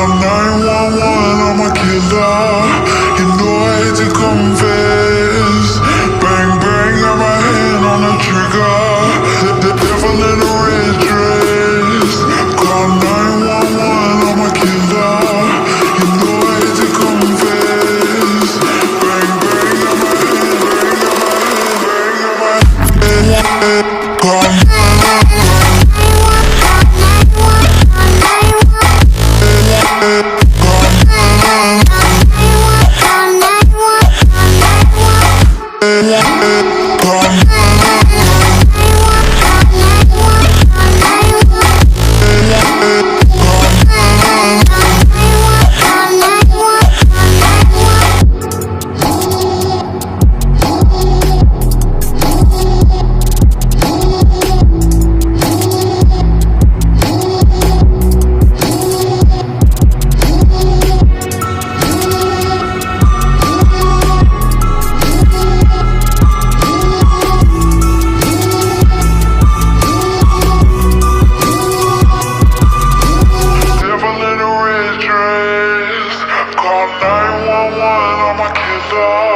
Call 911, I'm a killer. You know I hate to confess. Bang, bang, got my hand on the trigger. The devil in a red dress. Call 911, I'm a killer. You know I hate to confess. Bang, bang, got my hand, bang, got my hand. Call 911, I'm a killer.